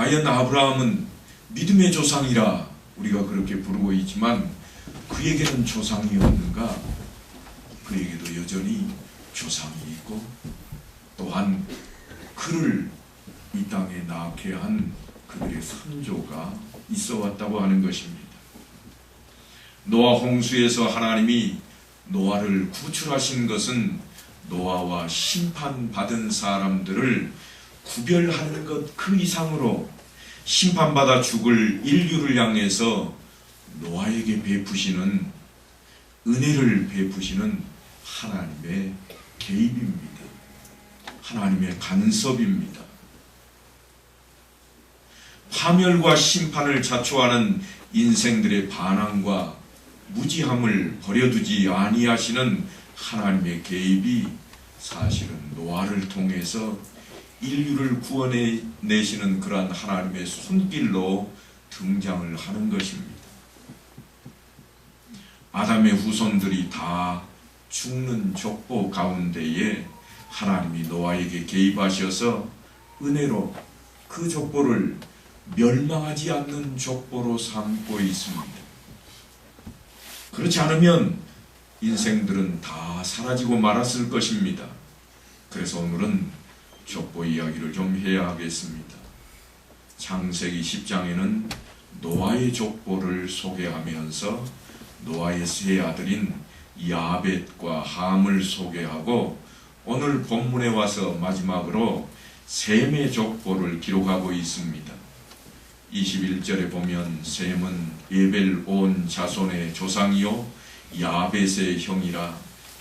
과연 아브라함은 믿음의 조상이라 우리가 그렇게 부르고 있지만 그에게는 조상이 없는가? 그에게도 여전히 조상이 있고 또한 그를 이 땅에 낳게 한 그들의 선조가 있어 왔다고 하는 것입니다. 노아 홍수에서 하나님이 노아를 구출하신 것은 노아와 심판받은 사람들을 구별하는 것 그 이상으로 심판받아 죽을 인류를 향해서 노아에게 베푸시는 은혜를 베푸시는 하나님의 개입입니다. 하나님의 간섭입니다. 파멸과 심판을 자초하는 인생들의 반항과 무지함을 버려두지 아니하시는 하나님의 개입이 사실은 노아를 통해서 인류를 구원해내시는 그러한 하나님의 손길로 등장을 하는 것입니다. 아담의 후손들이 다 죽는 족보 가운데에 하나님이 노아에게 개입하셔서 은혜로 그 족보를 멸망하지 않는 족보로 삼고 있습니다. 그렇지 않으면 인생들은 다 사라지고 말았을 것입니다. 그래서 오늘은 족보 이야기를 좀 해야 하겠습니다. 창세기 10장에는 노아의 족보를 소개하면서 노아의 세 아들인 야벳과 함을 소개하고 오늘 본문에 와서 마지막으로 셈의 족보를 기록하고 있습니다. 21절에 보면 셈은 예벨 온 자손의 조상이요 야벳의 형이라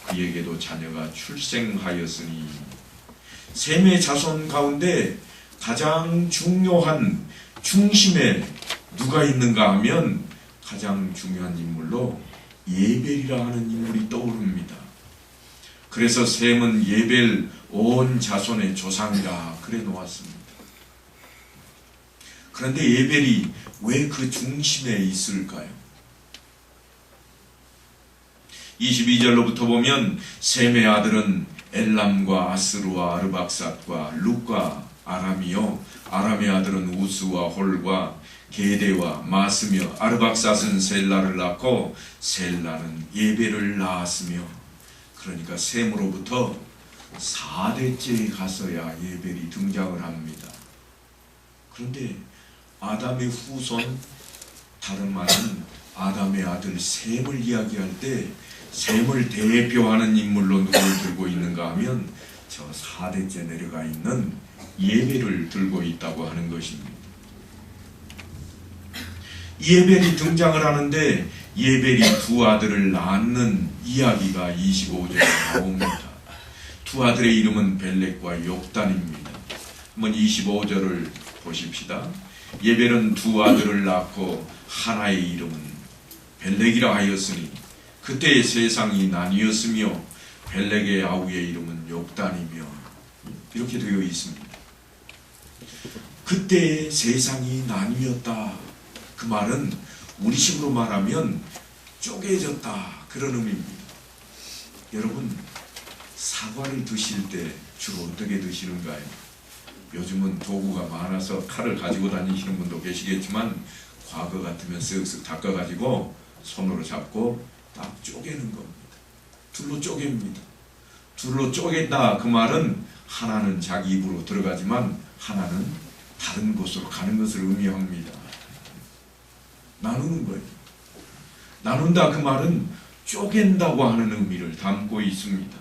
그에게도 자녀가 출생하였으니 셈의 자손 가운데 가장 중요한 중심에 누가 있는가 하면 가장 중요한 인물로 예벨이라 하는 인물이 떠오릅니다. 그래서 셈은 예벨 온 자손의 조상이라 그래 놓았습니다. 그런데 예벨이 왜 그 중심에 있을까요? 22절로부터 보면 셈의 아들은 엘람과 아스루와 아르박삿과 룻과 아람이요 아람의 아들은 우스와 홀과 게데와 마스며 아르박삿은 셀라를 낳고 셀라는 예벨을 낳았으며 그러니까 셈으로부터 4대째에 가서야 예벨이 등장을 합니다. 그런데 아담의 후손 다른 말은 아담의 아들 셈을 이야기할 때 셈을 대표하는 인물로 누구를 들고 있는가 하면 저 4대째 내려가 있는 예벨을 들고 있다고 하는 것입니다. 예벨이 등장을 하는데 예벨이 두 아들을 낳는 이야기가 25절에 나옵니다. 두 아들의 이름은 벨렉과 욕단입니다. 한번 25절을 보십시다. 예벨은 두 아들을 낳고 하나의 이름은 벨렉이라 하였으니 그때의 세상이 나뉘었으며 벨렉의 아우의 이름은 욕단이며 이렇게 되어 있습니다. 그때의 세상이 나뉘었다. 그 말은 우리식으로 말하면 쪼개졌다 그런 의미입니다. 여러분 사과를 드실 때 주로 어떻게 드시는가요? 요즘은 도구가 많아서 칼을 가지고 다니시는 분도 계시겠지만 과거 같으면 쓱쓱 닦아가지고 손으로 잡고 딱 쪼개는 겁니다. 둘로 쪼갭니다. 둘로 쪼갠다 그 말은 하나는 자기 입으로 들어가지만 하나는 다른 곳으로 가는 것을 의미합니다. 나누는 거예요. 나눈다 그 말은 쪼갠다고 하는 의미를 담고 있습니다.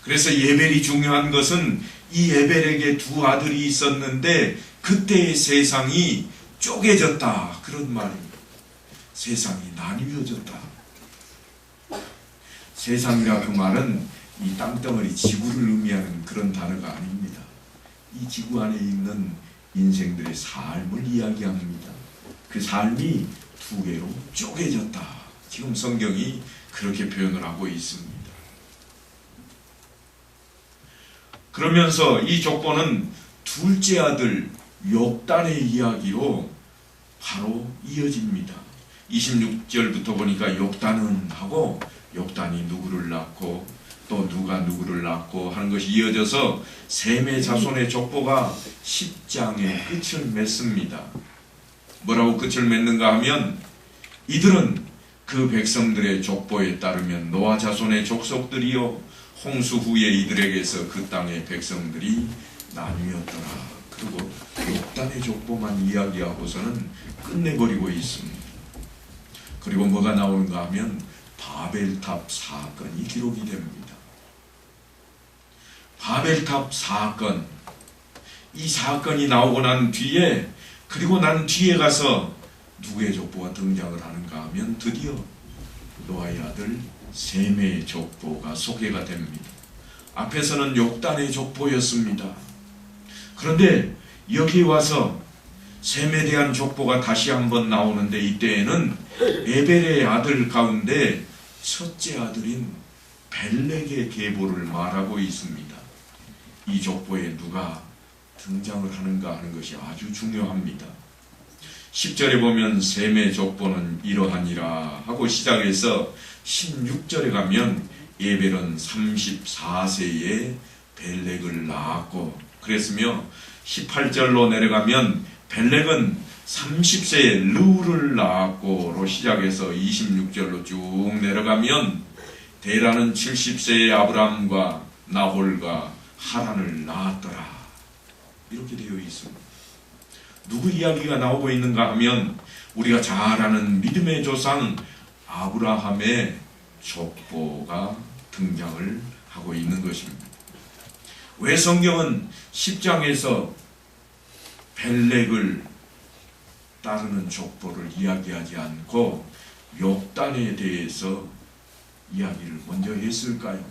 그래서 예벨이 중요한 것은 이 예벨에게 두 아들이 있었는데 그때의 세상이 쪼개졌다 그런 말입니다. 세상이 나뉘어졌다. 세상이라 그 말은 이 땅덩어리 지구를 의미하는 그런 단어가 아닙니다. 이 지구 안에 있는 인생들의 삶을 이야기합니다. 그 삶이 두 개로 쪼개졌다. 지금 성경이 그렇게 표현을 하고 있습니다. 그러면서 이 족보는 둘째 아들 욕단의 이야기로 바로 이어집니다. 26절부터 보니까 욕단은 하고 욕단이 누구를 낳고 또 누가 누구를 낳고 하는 것이 이어져서 셈의 자손의 족보가 10장의 끝을 맺습니다. 뭐라고 끝을 맺는가 하면 이들은 그 백성들의 족보에 따르면 노아 자손의 족속들이요 홍수 후에 이들에게서 그 땅의 백성들이 나뉘었더라. 그리고 욕단의 족보만 이야기하고서는 끝내버리고 있습니다. 그리고 뭐가 나오는가 하면 바벨탑 사건이 기록이 됩니다. 바벨탑 사건, 이 사건이 나오고 난 뒤에, 그리고 난 뒤에 가서 누구의 족보가 등장을 하는가 하면 드디어 노아의 아들 셈의 족보가 소개가 됩니다. 앞에서는 욕단의 족보였습니다. 그런데 여기 와서 셈에 대한 족보가 다시 한번 나오는데 이때에는 에벨의 아들 가운데 첫째 아들인 벨렉의 계보를 말하고 있습니다. 이 족보에 누가 등장을 하는가 하는 것이 아주 중요합니다. 10절에 보면 셈의 족보는 이러하니라 하고 시작해서 16절에 가면 에벨은 34세에 벨렉을 낳았고 그랬으며 18절로 내려가면 벨렉은 30세에 르우를 낳았고로 시작해서 26절로 쭉 내려가면 데라는 70세에 아브람과 나홀과 하란을 낳았더라. 이렇게 되어 있습니다. 누구 이야기가 나오고 있는가 하면 우리가 잘 아는 믿음의 조상 아브라함의 족보가 등장을 하고 있는 것입니다. 왜 성경은 10장에서 벨렉을 따르는 족보를 이야기하지 않고 욕단에 대해서 이야기를 먼저 했을까요?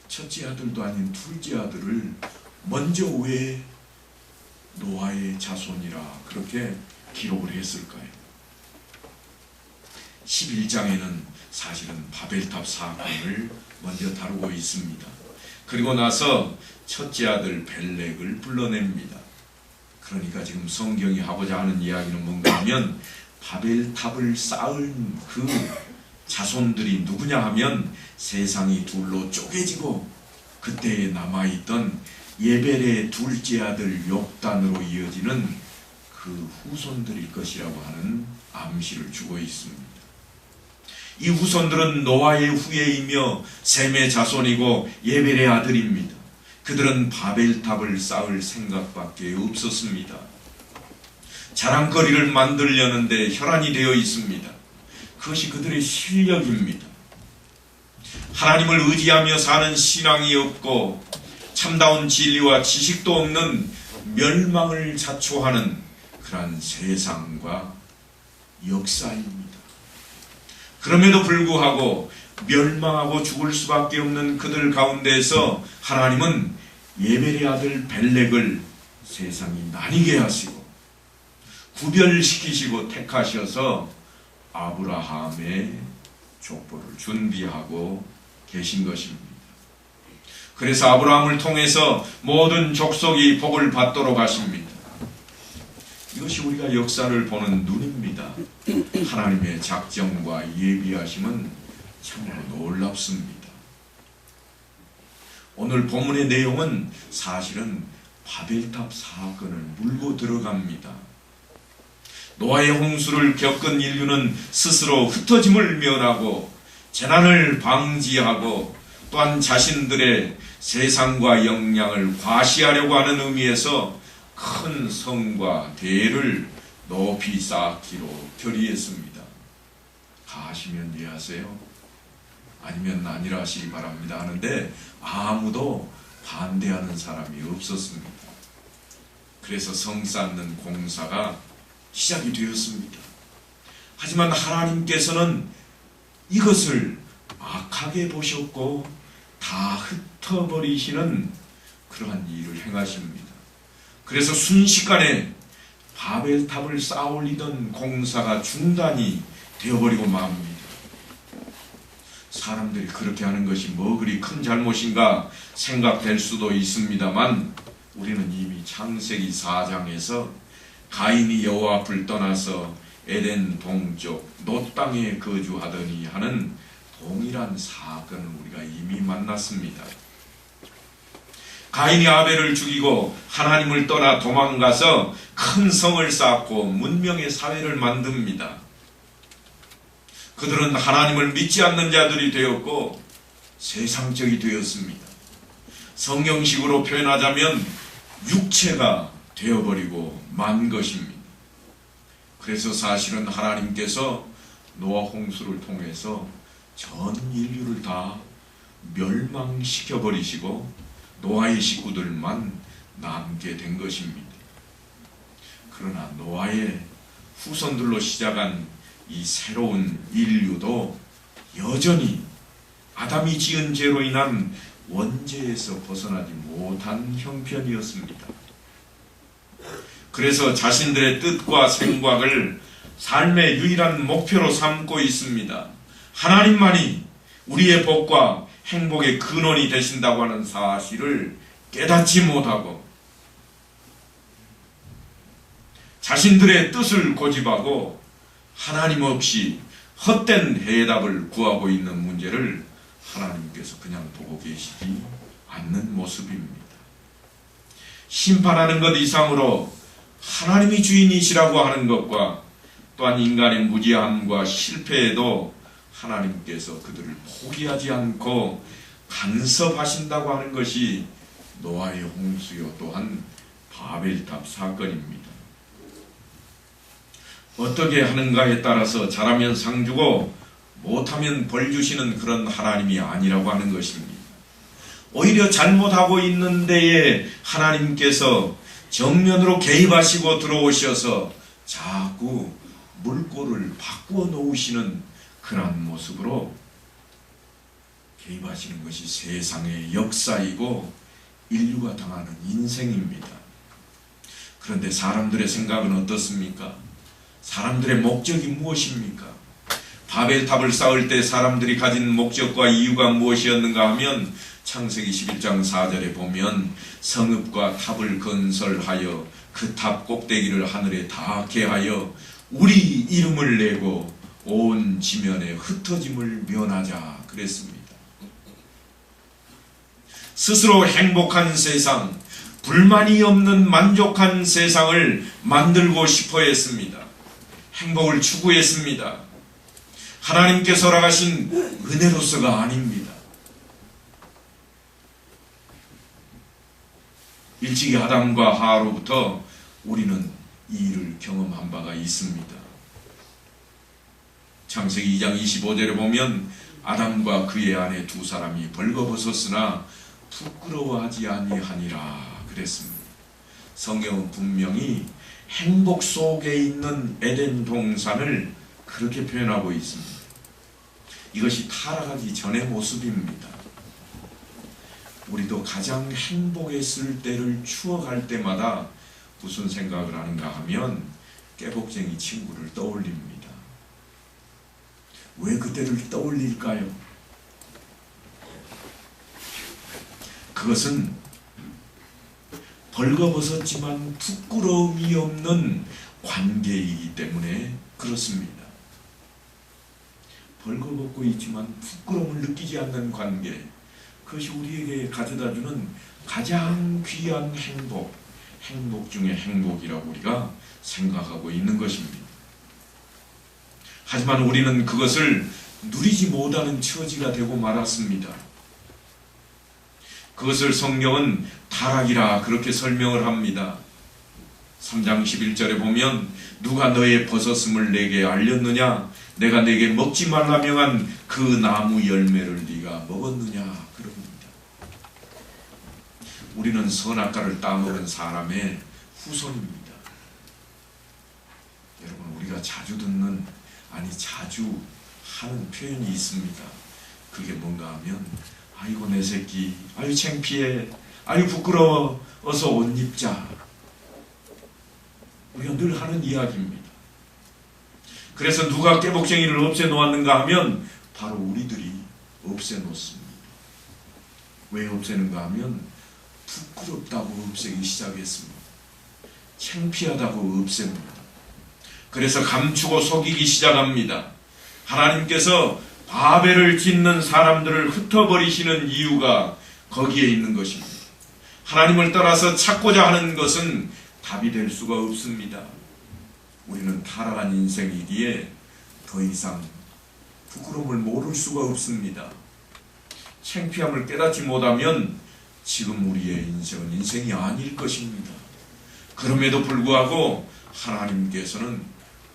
첫째 아들도 아닌 둘째 아들을 먼저 왜 노아의 자손이라 그렇게 기록을 했을까요? 11장에는 사실은 바벨탑 사건을 먼저 다루고 있습니다. 그리고 나서 첫째 아들 벨렉을 불러냅니다. 그러니까 지금 성경이 하고자 하는 이야기는 뭔가 하면 바벨탑을 쌓은 그 자손들이 누구냐 하면 세상이 둘로 쪼개지고 그때에 남아있던 예벨의 둘째 아들 욕단으로 이어지는 그 후손들일 것이라고 하는 암시를 주고 있습니다. 이 후손들은 노아의 후예이며 셈의 자손이고 예벨의 아들입니다. 그들은 바벨탑을 쌓을 생각밖에 없었습니다. 자랑거리를 만들려는데 혈안이 되어 있습니다. 그것이 그들의 실력입니다. 하나님을 의지하며 사는 신앙이 없고 참다운 진리와 지식도 없는 멸망을 자초하는 그러한 세상과 역사입니다. 그럼에도 불구하고 멸망하고 죽을 수밖에 없는 그들 가운데에서 하나님은 예벨의 아들 벨렉을 세상이 나뉘게 하시고 구별시키시고 택하셔서 아브라함의 족보를 준비하고 계신 것입니다. 그래서 아브라함을 통해서 모든 족속이 복을 받도록 하십니다. 이것이 우리가 역사를 보는 눈입니다. 하나님의 작정과 예비하심은 참으로 놀랍습니다. 오늘 본문의 내용은 사실은 바벨탑 사건을 물고 들어갑니다. 노아의 홍수를 겪은 인류는 스스로 흩어짐을 면하고 재난을 방지하고 또한 자신들의 세상과 역량을 과시하려고 하는 의미에서 큰 성과 대를 높이 쌓기로 결의했습니다. 하시면 이해하세요. 아니면 아니라 하시기 바랍니다 하는데 아무도 반대하는 사람이 없었습니다. 그래서 성 쌓는 공사가 시작이 되었습니다. 하지만 하나님께서는 이것을 악하게 보셨고 다 흩어버리시는 그러한 일을 행하십니다. 그래서 순식간에 바벨탑을 쌓아올리던 공사가 중단이 되어버리고 맙니다. 사람들이 그렇게 하는 것이 뭐 그리 큰 잘못인가 생각될 수도 있습니다만 우리는 이미 창세기 4장에서 가인이 여호와 앞을 떠나서 에덴 동쪽 놋 땅에 거주하더니 하는 동일한 사건을 우리가 이미 만났습니다. 가인이 아벨을 죽이고 하나님을 떠나 도망가서 큰 성을 쌓고 문명의 사회를 만듭니다. 그들은 하나님을 믿지 않는 자들이 되었고 세상적이 되었습니다. 성경식으로 표현하자면 육체가 되어버리고 만 것입니다. 그래서 사실은 하나님께서 노아 홍수를 통해서 전 인류를 다 멸망시켜버리시고 노아의 식구들만 남게 된 것입니다. 그러나 노아의 후손들로 시작한 이 새로운 인류도 여전히 아담이 지은 죄로 인한 원죄에서 벗어나지 못한 형편이었습니다. 그래서 자신들의 뜻과 생각을 삶의 유일한 목표로 삼고 있습니다. 하나님만이 우리의 복과 행복의 근원이 되신다고 하는 사실을 깨닫지 못하고 자신들의 뜻을 고집하고 하나님 없이 헛된 해답을 구하고 있는 문제를 하나님께서 그냥 보고 계시지 않는 모습입니다. 심판하는 것 이상으로 하나님이 주인이시라고 하는 것과 또한 인간의 무지함과 실패에도 하나님께서 그들을 포기하지 않고 간섭하신다고 하는 것이 노아의 홍수요 또한 바벨탑 사건입니다. 어떻게 하는가에 따라서 잘하면 상 주고 못하면 벌 주시는 그런 하나님이 아니라고 하는 것입니다. 오히려 잘못하고 있는 데에 하나님께서 정면으로 개입하시고 들어오셔서 자꾸 물꼬를 바꾸어 놓으시는 그런 모습으로 개입하시는 것이 세상의 역사이고 인류가 당하는 인생입니다. 그런데 사람들의 생각은 어떻습니까? 사람들의 목적이 무엇입니까? 바벨탑을 쌓을 때 사람들이 가진 목적과 이유가 무엇이었는가 하면 창세기 11장 4절에 보면 성읍과 탑을 건설하여 그 탑 꼭대기를 하늘에 닿게 하여 우리 이름을 내고 온 지면에 흩어짐을 면하자 그랬습니다. 스스로 행복한 세상, 불만이 없는 만족한 세상을 만들고 싶어 했습니다. 행복을 추구했습니다. 하나님께서 허락하신 은혜로서가 아닙니다. 일찍이 아담과 하와로부터 우리는 이 일을 경험한 바가 있습니다. 창세기 2장 25절에 보면 아담과 그의 아내 두 사람이 벌거벗었으나 부끄러워하지 아니하니라 그랬습니다. 성경은 분명히 행복 속에 있는 에덴 동산을 그렇게 표현하고 있습니다. 이것이 타락하기 전의 모습입니다. 우리도 가장 행복했을 때를 추억할 때마다 무슨 생각을 하는가 하면 깨복쟁이 친구를 떠올립니다. 왜 그때를 떠올릴까요? 그것은 벌거벗었지만 부끄러움이 없는 관계이기 때문에 그렇습니다. 벌거벗고 있지만 부끄러움을 느끼지 않는 관계, 그것이 우리에게 가져다주는 가장 귀한 행복, 행복 중의 행복이라고 우리가 생각하고 있는 것입니다. 하지만 우리는 그것을 누리지 못하는 처지가 되고 말았습니다. 그것을 성경은 타락이라 그렇게 설명을 합니다. 3장 11절에 보면 누가 너의 벗었음을 내게 알렸느냐? 내가 내게 먹지 말라 명한 그 나무 열매를 네가 먹었느냐? 그럽니다. 우리는 선악과를 따먹은 사람의 후손입니다. 여러분, 우리가 자주 듣는, 아니 자주 하는 표현이 있습니다. 그게 뭔가 하면 아이고 내 새끼, 아유 창피해, 아유 부끄러워, 어서 옷 입자. 우리가 늘 하는 이야기입니다. 그래서 누가 깨복쟁이를 없애놓았는가 하면 바로 우리들이 없애놓습니다. 왜 없애는가 하면 부끄럽다고 없애기 시작했습니다. 창피하다고 없앱니다. 그래서 감추고 속이기 시작합니다. 하나님께서 바벨을 짓는 사람들을 흩어버리시는 이유가 거기에 있는 것입니다. 하나님을 떠나서 찾고자 하는 것은 답이 될 수가 없습니다. 우리는 타락한 인생이기에 더 이상 부끄러움을 모를 수가 없습니다. 창피함을 깨닫지 못하면 지금 우리의 인생은 인생이 아닐 것입니다. 그럼에도 불구하고 하나님께서는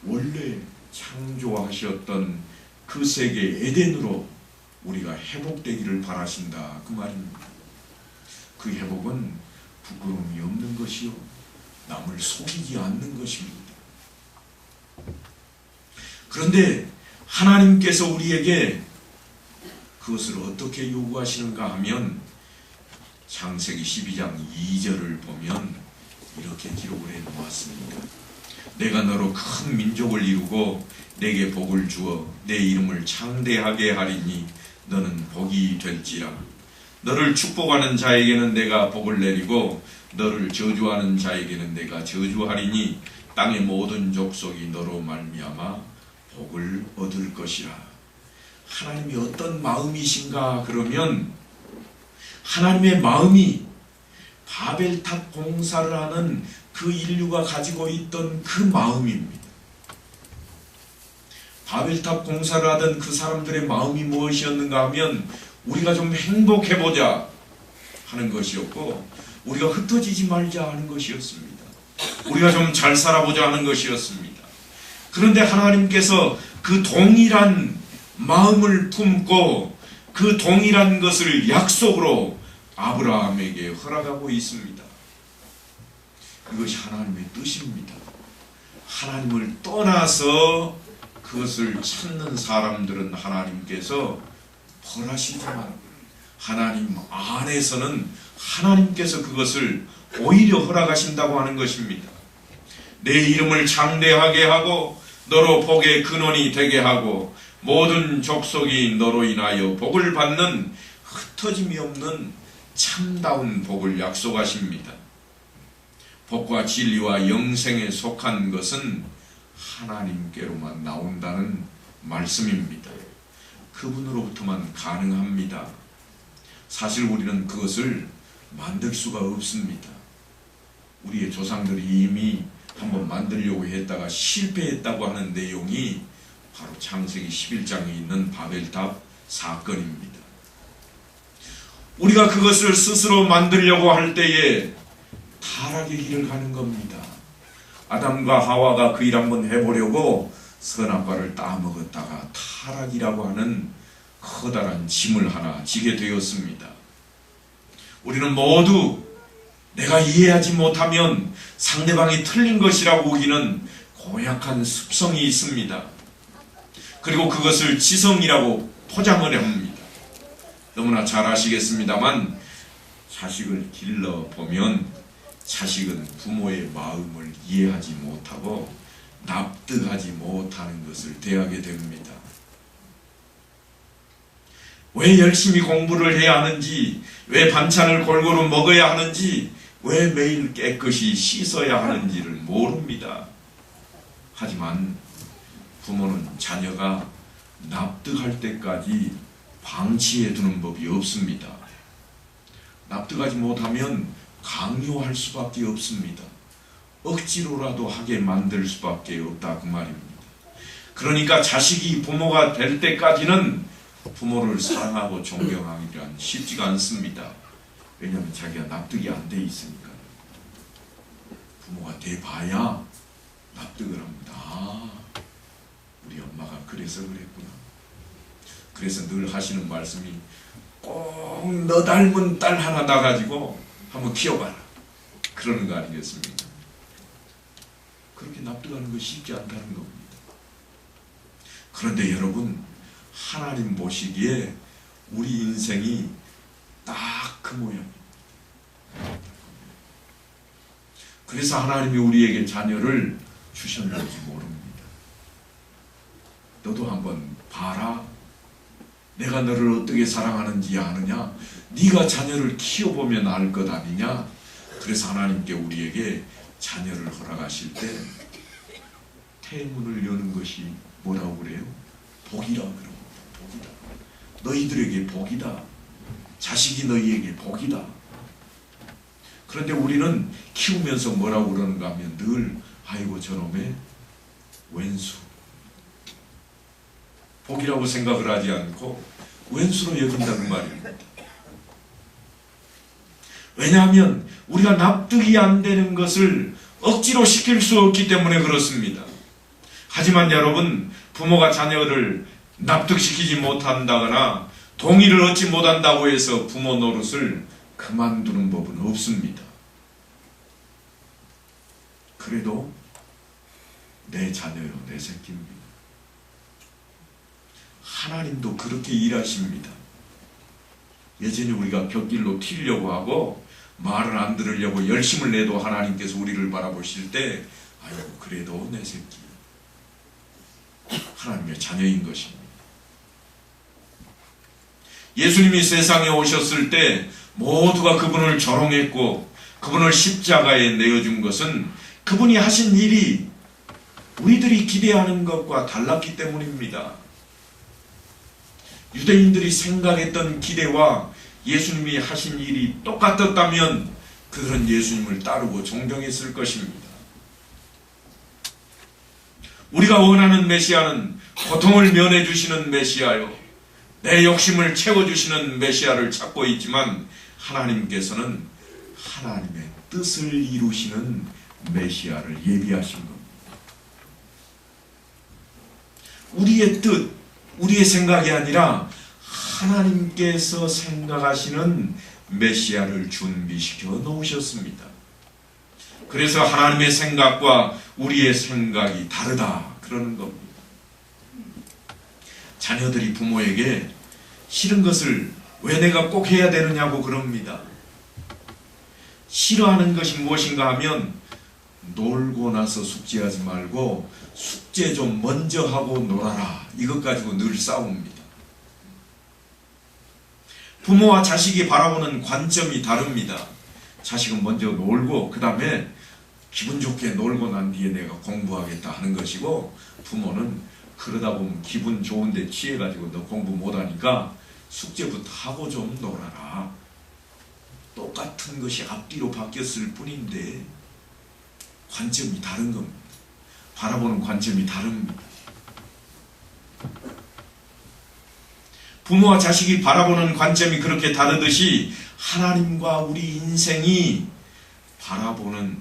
원래 창조하셨던 그 세계 에덴으로 우리가 회복되기를 바라신다 그 말입니다. 그 회복은 부끄러움이 없는 것이요 남을 속이지 않는 것입니다. 그런데 하나님께서 우리에게 그것을 어떻게 요구하시는가 하면 창세기 12장 2절을 보면 이렇게 기록을 해놓았습니다. 내가 너로 큰 민족을 이루고 내게 복을 주어 내 이름을 창대하게 하리니 너는 복이 될지라. 너를 축복하는 자에게는 내가 복을 내리고 너를 저주하는 자에게는 내가 저주하리니 땅의 모든 족속이 너로 말미암아 복을 얻을 것이라. 하나님이 어떤 마음이신가 그러면 하나님의 마음이 바벨탑 공사를 하는 그 인류가 가지고 있던 그 마음입니다. 바벨탑 공사를 하던 그 사람들의 마음이 무엇이었는가 하면 우리가 좀 행복해보자 하는 것이었고 우리가 흩어지지 말자 하는 것이었습니다. 우리가 좀 잘 살아보자 하는 것이었습니다. 그런데 하나님께서 그 동일한 마음을 품고 그 동일한 것을 약속으로 아브라함에게 허락하고 있습니다. 이것이 하나님의 뜻입니다. 하나님을 떠나서 그것을 찾는 사람들은 하나님께서 벌하시지만 하나님 안에서는 하나님께서 그것을 오히려 허락하신다고 하는 것입니다. 내 이름을 장대하게 하고 너로 복의 근원이 되게 하고 모든 족속이 너로 인하여 복을 받는 흩어짐이 없는 참다운 복을 약속하십니다. 복과 진리와 영생에 속한 것은 하나님께로만 나온다는 말씀입니다. 그분으로부터만 가능합니다. 사실 우리는 그것을 만들 수가 없습니다. 우리의 조상들이 이미 한번 만들려고 했다가 실패했다고 하는 내용이 바로 창세기 11장에 있는 바벨탑 사건입니다. 우리가 그것을 스스로 만들려고 할 때에 타락의 길을 가는 겁니다. 아담과 하와가 그 일 한번 해보려고 선악과를 따먹었다가 타락이라고 하는 커다란 짐을 하나 지게 되었습니다. 우리는 모두 내가 이해하지 못하면 상대방이 틀린 것이라고 보기는 고약한 습성이 있습니다. 그리고 그것을 지성이라고 포장을 합니다. 너무나 잘 아시겠습니다만 자식을 길러보면 자식은 부모의 마음을 이해하지 못하고 납득하지 못하는 것을 대하게 됩니다. 왜 열심히 공부를 해야 하는지, 왜 반찬을 골고루 먹어야 하는지, 왜 매일 깨끗이 씻어야 하는지를 모릅니다. 하지만 부모는 자녀가 납득할 때까지 방치해 두는 법이 없습니다. 납득하지 못하면 강요할 수밖에 없습니다. 억지로라도 하게 만들 수밖에 없다 그 말입니다. 그러니까 자식이 부모가 될 때까지는 부모를 사랑하고 존경하기란 쉽지가 않습니다. 왜냐하면 자기가 납득이 안 돼 있으니까. 부모가 돼봐야 납득을 합니다. 아, 우리 엄마가 그래서 그랬구나. 그래서 늘 하시는 말씀이 꼭 너 닮은 딸 하나 낳아가지고 한번 키워봐라 그러는 거 아니겠습니까? 그렇게 납득하는 것이 쉽지 않다는 겁니다. 그런데 여러분, 하나님 보시기에 우리 인생이 딱 그 모양입니다. 그래서 하나님이 우리에게 자녀를 주셨는지 모릅니다. 너도 한번 봐라. 내가 너를 어떻게 사랑하는지 아느냐? 네가 자녀를 키워보면 알 것 아니냐? 그래서 하나님께 우리에게 자녀를 허락하실 때 태문을 여는 것이 뭐라고 그래요? 복이라 그러고 복이다. 너희들에게 복이다. 자식이 너희에게 복이다. 그런데 우리는 키우면서 뭐라고 그러는가 하면 늘 아이고 저놈의 왼수, 복이라고 생각을 하지 않고 왼수로 여긴다는 말입니다. 왜냐하면 우리가 납득이 안 되는 것을 억지로 시킬 수 없기 때문에 그렇습니다. 하지만 여러분, 부모가 자녀를 납득시키지 못한다거나 동의를 얻지 못한다고 해서 부모 노릇을 그만두는 법은 없습니다. 그래도 내 자녀요, 내 새끼입니다. 하나님도 그렇게 일하십니다. 예전에 우리가 곁길로 튀려고 하고 말을 안 들으려고 열심을 내도 하나님께서 우리를 바라보실 때 아이고 그래도 내 새끼, 하나님의 자녀인 것입니다. 예수님이 세상에 오셨을 때 모두가 그분을 조롱했고 그분을 십자가에 내어준 것은 그분이 하신 일이 우리들이 기대하는 것과 달랐기 때문입니다. 유대인들이 생각했던 기대와 예수님이 하신 일이 똑같았다면 그들은 예수님을 따르고 존경했을 것입니다. 우리가 원하는 메시아는 고통을 면해주시는 메시아요, 내 욕심을 채워주시는 메시아를 찾고 있지만 하나님께서는 하나님의 뜻을 이루시는 메시아를 예비하신 겁니다. 우리의 뜻, 우리의 생각이 아니라 하나님께서 생각하시는 메시아를 준비시켜 놓으셨습니다. 그래서 하나님의 생각과 우리의 생각이 다르다 그러는 겁니다. 자녀들이 부모에게 싫은 것을 왜 내가 꼭 해야 되느냐고 그럽니다. 싫어하는 것이 무엇인가 하면 놀고 나서 숙제하지 말고 숙제 좀 먼저 하고 놀아라, 이것 가지고 늘 싸웁니다. 부모와 자식이 바라보는 관점이 다릅니다. 자식은 먼저 놀고 그 다음에 기분 좋게 놀고 난 뒤에 내가 공부하겠다 하는 것이고, 부모는 그러다 보면 기분 좋은데 취해가지고 너 공부 못하니까 숙제부터 하고 좀 놀아라. 똑같은 것이 앞뒤로 바뀌었을 뿐인데 관점이 다른 겁니다. 바라보는 관점이 다릅니다. 부모와 자식이 바라보는 관점이 그렇게 다르듯이 하나님과 우리 인생이 바라보는,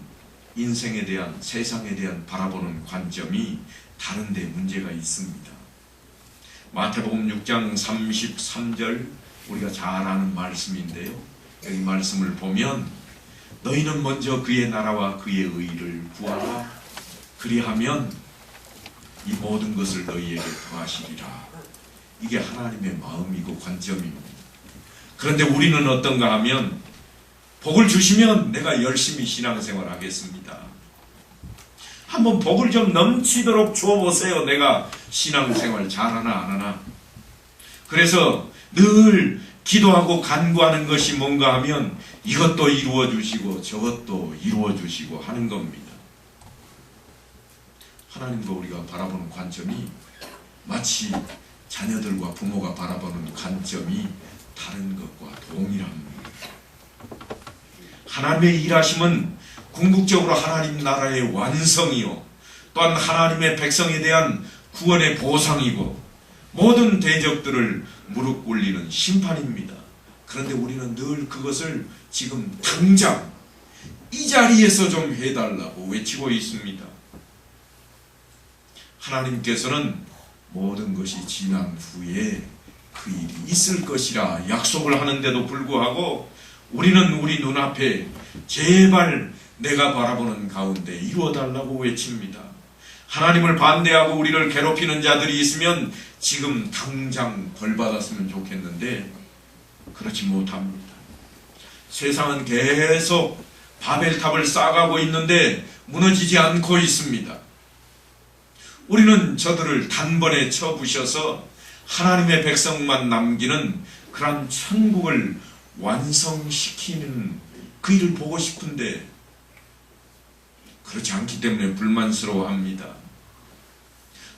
인생에 대한, 세상에 대한 바라보는 관점이 다른데 문제가 있습니다. 마태복음 6장 33절 우리가 잘 아는 말씀인데요, 여기 말씀을 보면 너희는 먼저 그의 나라와 그의 의를 구하라, 그리하면 이 모든 것을 너희에게 더하시리라. 이게 하나님의 마음이고 관점입니다. 그런데 우리는 어떤가 하면 복을 주시면 내가 열심히 신앙생활 하겠습니다. 한번 복을 좀 넘치도록 주어보세요. 내가 신앙생활 잘하나 안 하나. 그래서 늘 기도하고 간구하는 것이 뭔가 하면 이것도 이루어 주시고 저것도 이루어 주시고 하는 겁니다. 하나님과 우리가 바라보는 관점이 마치 자녀들과 부모가 바라보는 관점이 다른 것과 동일합니다. 하나님의 일하심은 궁극적으로 하나님 나라의 완성이요, 또한 하나님의 백성에 대한 구원의 보상이고 모든 대적들을 무릎 꿇리는 심판입니다. 그런데 우리는 늘 그것을 지금 당장 이 자리에서 좀 해달라고 외치고 있습니다. 하나님께서는 모든 것이 지난 후에 그 일이 있을 것이라 약속을 하는데도 불구하고 우리는 우리 눈앞에 제발 내가 바라보는 가운데 이루어달라고 외칩니다. 하나님을 반대하고 우리를 괴롭히는 자들이 있으면 지금 당장 벌받았으면 좋겠는데 그렇지 못합니다. 세상은 계속 바벨탑을 쌓아가고 있는데 무너지지 않고 있습니다. 우리는 저들을 단번에 쳐부셔서 하나님의 백성만 남기는 그런 천국을 완성시키는 그 일을 보고 싶은데 그렇지 않기 때문에 불만스러워합니다.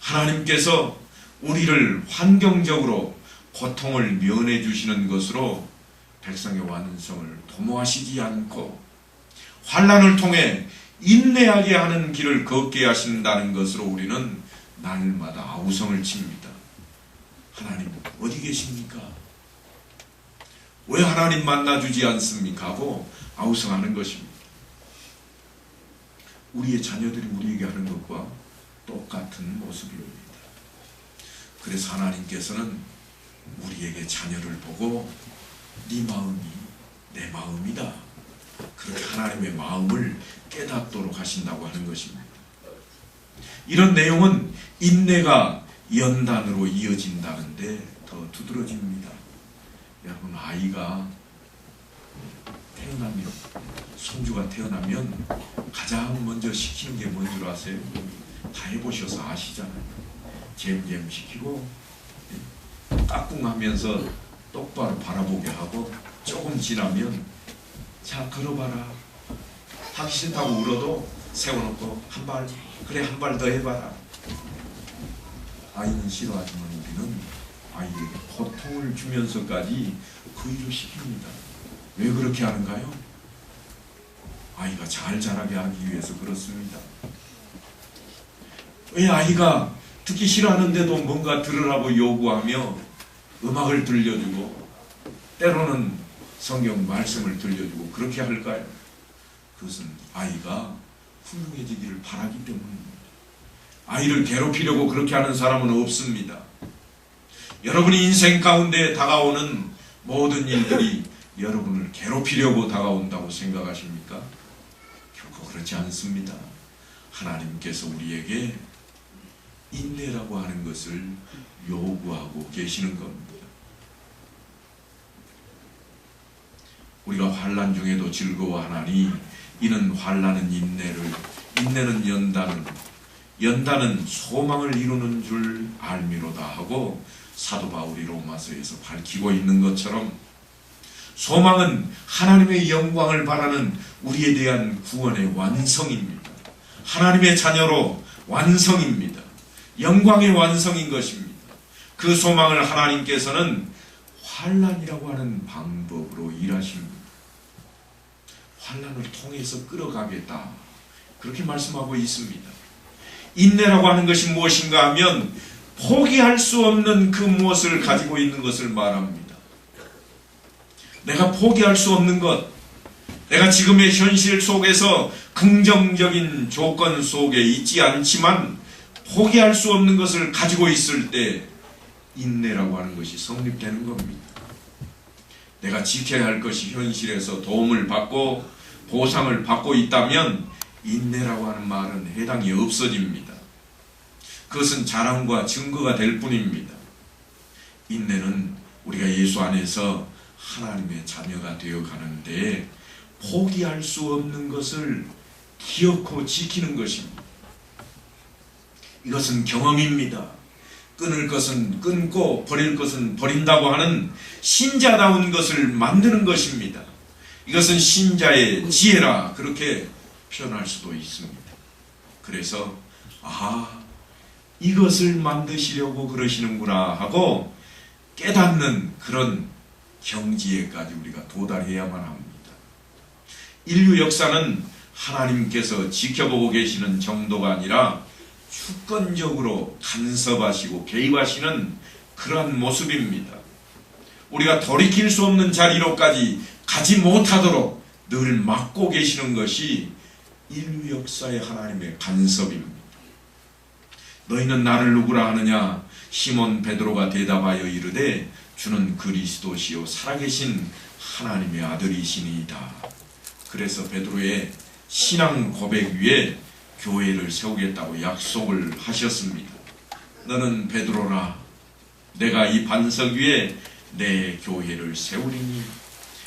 하나님께서 우리를 환경적으로 고통을 면해 주시는 것으로 백성의 완성을 도모하시지 않고 환난을 통해 인내하게 하는 길을 걷게 하신다는 것으로 우리는 날마다 아우성을 칩니다. 하나님 어디 계십니까? 왜 하나님 만나주지 않습니까? 하고 아우성하는 것입니다. 우리의 자녀들이 우리에게 하는 것과 똑같은 모습입니다. 그래서 하나님께서는 우리에게 자녀를 보고 네 마음이 내 마음이다, 그렇게 하나님의 마음을 깨닫도록 하신다고 하는 것입니다. 이런 내용은 인내가 연단으로 이어진다는데 더 두드러집니다. 여러분, 아이가 태어나면, 손주가 태어나면 가장 먼저 시키는 게 뭔 줄 아세요? 다 해보셔서 아시잖아요. 잼잼 시키고 까꿍하면서 똑바로 바라보게 하고 조금 지나면 자 걸어봐라, 하기 싫다고 울어도 세워놓고 한 발, 그래 한 발 더 해봐라. 아이는 싫어하지만 우리는 아이에게 고통을 주면서까지 그 일을 시킵니다. 왜 그렇게 하는가요? 아이가 잘 자라게 하기 위해서 그렇습니다. 왜 아이가 듣기 싫어하는데도 뭔가 들으라고 요구하며 음악을 들려주고 때로는 성경 말씀을 들려주고 그렇게 할까요? 그것은 아이가 훌륭해지기를 바라기 때문입니다. 아이를 괴롭히려고 그렇게 하는 사람은 없습니다. 여러분이 인생 가운데 다가오는 모든 일들이 여러분을 괴롭히려고 다가온다고 생각하십니까? 결코 그렇지 않습니다. 하나님께서 우리에게 인내라고 하는 것을 요구하고 계시는 겁니다. 우리가 환난 중에도 즐거워하나니 이는 환난은 인내를, 인내는 연단은 소망을 이루는 줄 알미로다 하고 사도 바울이 로마서에서 밝히고 있는 것처럼, 소망은 하나님의 영광을 바라는 우리에 대한 구원의 완성입니다. 하나님의 자녀로 완성입니다. 영광의 완성인 것입니다. 그 소망을 하나님께서는 환난이라고 하는 방법으로 일하십니다. 환난을 통해서 끌어가겠다, 그렇게 말씀하고 있습니다. 인내라고 하는 것이 무엇인가 하면 포기할 수 없는 그 무엇을 가지고 있는 것을 말합니다. 내가 포기할 수 없는 것, 내가 지금의 현실 속에서 긍정적인 조건 속에 있지 않지만 포기할 수 없는 것을 가지고 있을 때 인내라고 하는 것이 성립되는 겁니다. 내가 지켜야 할 것이 현실에서 도움을 받고 보상을 받고 있다면 인내라고 하는 말은 해당이 없어집니다. 그것은 자랑과 증거가 될 뿐입니다. 인내는 우리가 예수 안에서 하나님의 자녀가 되어 가는데 포기할 수 없는 것을 기억하고 지키는 것입니다. 이것은 경험입니다. 끊을 것은 끊고 버릴 것은 버린다고 하는 신자다운 것을 만드는 것입니다. 이것은 신자의 지혜라, 그렇게 표현할 수도 있습니다. 그래서 이것을 만드시려고 그러시는구나 하고 깨닫는 그런 경지에까지 우리가 도달해야만 합니다. 인류 역사는 하나님께서 지켜보고 계시는 정도가 아니라 주권적으로 간섭하시고 개입하시는 그러한 모습입니다. 우리가 돌이킬 수 없는 자리로까지 가지 못하도록 늘 막고 계시는 것이 인류 역사의 하나님의 간섭입니다. 너희는 나를 누구라 하느냐? 시몬 베드로가 대답하여 이르되 주는 그리스도시요 살아계신 하나님의 아들이시니이다. 그래서 베드로의 신앙 고백 위에 교회를 세우겠다고 약속을 하셨습니다. 너는 베드로라, 내가 이 반석 위에 내 교회를 세우리니.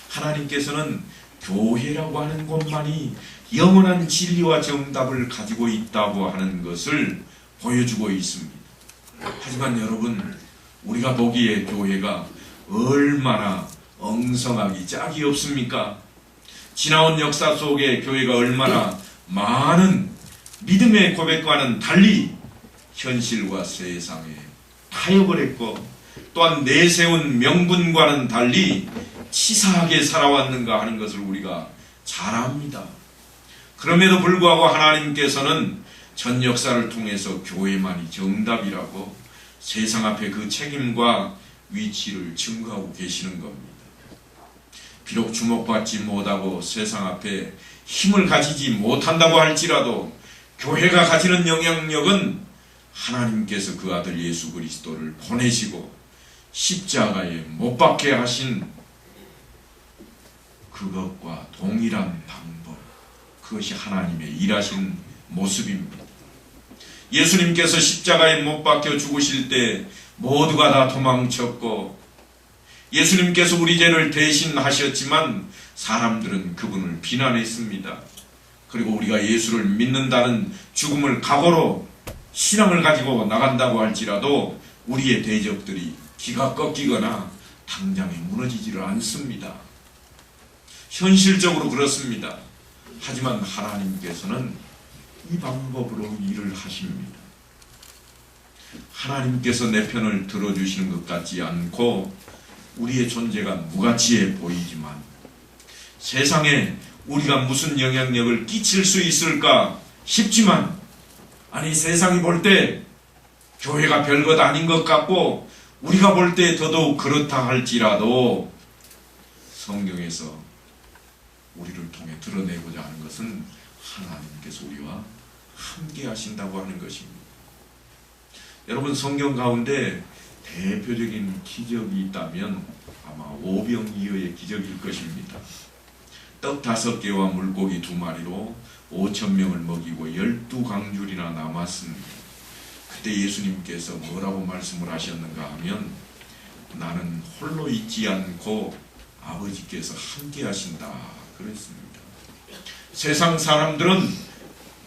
하나님께서는 교회라고 하는 곳만이 영원한 진리와 정답을 가지고 있다고 하는 것을 보여주고 있습니다. 하지만 여러분, 우리가 보기에 교회가 얼마나 엉성하기 짝이 없습니까? 지나온 역사 속에 교회가 얼마나 많은 믿음의 고백과는 달리 현실과 세상에 타협을 또한 내세운 명분과는 달리 치사하게 살아왔는가 하는 것을 우리가 잘 압니다. 그럼에도 불구하고 하나님께서는 전 역사를 통해서 교회만이 정답이라고 세상 앞에 그 책임과 위치를 증거하고 계시는 겁니다. 비록 주목받지 못하고 세상 앞에 힘을 가지지 못한다고 할지라도 교회가 가지는 영향력은 하나님께서 그 아들 예수 그리스도를 보내시고 십자가에 못 박게 하신 그것과 동일한 방법, 그것이 하나님의 일하신 모습입니다. 예수님께서 십자가에 못 박혀 죽으실 때 모두가 다 도망쳤고, 예수님께서 우리 죄를 대신하셨지만 사람들은 그분을 비난했습니다. 그리고 우리가 예수를 믿는다는 죽음을 각오로 신앙을 가지고 나간다고 할지라도 우리의 대적들이 기가 꺾이거나 당장에 무너지지를 않습니다. 현실적으로 그렇습니다. 하지만 하나님께서는 이 방법으로 일을 하십니다. 하나님께서 내 편을 들어주시는 것 같지 않고 우리의 존재가 무가치해 보이지만 세상에 우리가 무슨 영향력을 끼칠 수 있을까 싶지만, 아니 세상이 볼 때 교회가 별것 아닌 것 같고 우리가 볼 때 더더욱 그렇다 할지라도 성경에서 우리를 통해 드러내고자 하는 것은 하나님께서 우리와 함께 하신다고 하는 것입니다. 여러분, 성경 가운데 대표적인 기적이 있다면 아마 오병이어의 기적일 것입니다. 떡 5개와 물고기 2마리로 5,000명을 먹이고 12강줄이나 남았습니다. 그때 예수님께서 뭐라고 말씀을 하셨는가 하면, 나는 홀로 있지 않고 아버지께서 함께 하신다 그랬습니다. 세상 사람들은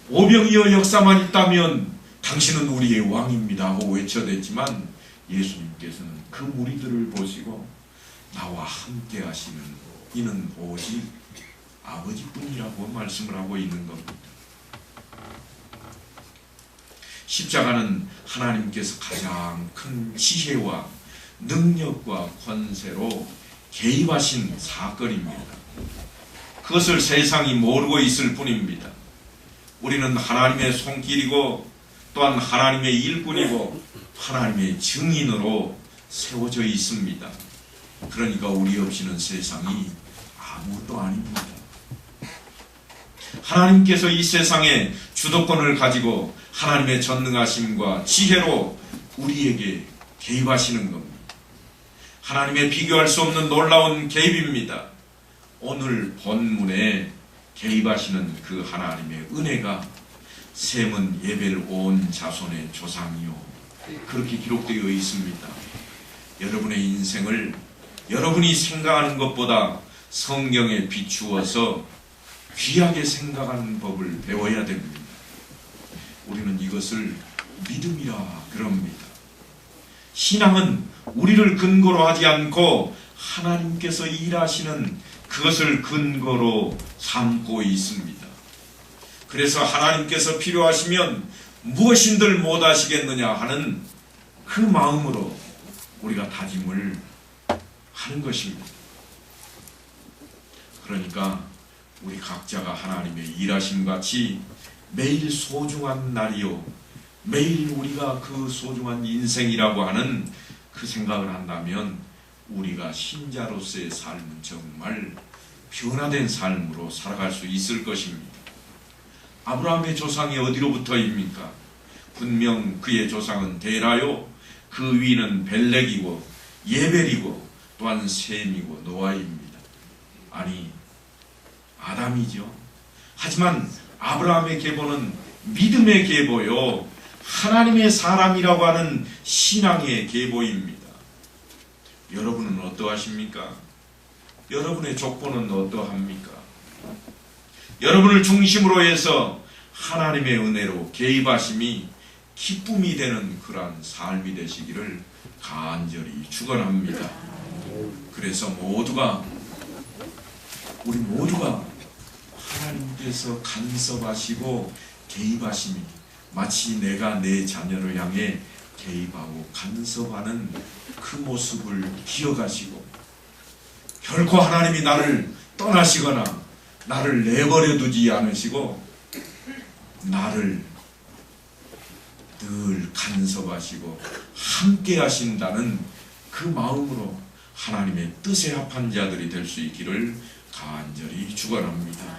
오병이어 역사만 있다면 당신은 우리의 왕입니다 하고 외쳐댔지만, 예수님께서는 그 무리들을 보시고 나와 함께 하시는 이는 오직 아버지뿐이라고 말씀을 하고 있는 겁니다. 십자가는 하나님께서 가장 큰 지혜와 능력과 권세로 개입하신 사건입니다. 그것을 세상이 모르고 있을 뿐입니다. 우리는 하나님의 손길이고 또한 하나님의 일꾼이고 하나님의 증인으로 세워져 있습니다. 그러니까 우리 없이는 세상이 아무것도 아닙니다. 하나님께서 이 세상에 주도권을 가지고 하나님의 전능하심과 지혜로 우리에게 개입하시는 겁니다. 하나님의 비교할 수 없는 놀라운 개입입니다. 오늘 본문에 개입하시는 그 하나님의 은혜가 셈은 예벨 온 자손의 조상이요, 그렇게 기록되어 있습니다. 여러분의 인생을 여러분이 생각하는 것보다 성경에 비추어서 귀하게 생각하는 법을 배워야 됩니다. 우리는 이것을 믿음이라 그럽니다. 신앙은 우리를 근거로 하지 않고 하나님께서 일하시는 그것을 근거로 삼고 있습니다. 그래서 하나님께서 필요하시면 무엇인들 못하시겠느냐 하는 그 마음으로 우리가 다짐을 하는 것입니다. 그러니까 우리 각자가 하나님의 일하심같이 매일 소중한 날이요, 매일 우리가 그 소중한 인생이라고 하는 그 생각을 한다면 우리가 신자로서의 삶은 정말 변화된 삶으로 살아갈 수 있을 것입니다. 아브라함의 조상이 어디로부터입니까? 분명 그의 조상은 데라요, 그 위는 벨렉이고 예벨이고 또한 셈이고 노아입니다. 아니, 아담이죠. 하지만 아브라함의 계보는 믿음의 계보요, 하나님의 사람이라고 하는 신앙의 계보입니다. 여러분은 어떠하십니까? 여러분의 족보는 어떠합니까? 여러분을 중심으로 해서 하나님의 은혜로 개입하심이 기쁨이 되는 그러한 삶이 되시기를 간절히 축원합니다. 그래서 우리 모두가 하나님께서 간섭하시고 개입하심이 마치 내가 내 자녀를 향해 개입하고 간섭하는 그 모습을 기억하시고 결코 하나님이 나를 떠나시거나 나를 내버려 두지 않으시고 나를 늘 간섭하시고 함께 하신다는 그 마음으로 하나님의 뜻에 합한 자들이 될 수 있기를 간절히 축원합니다.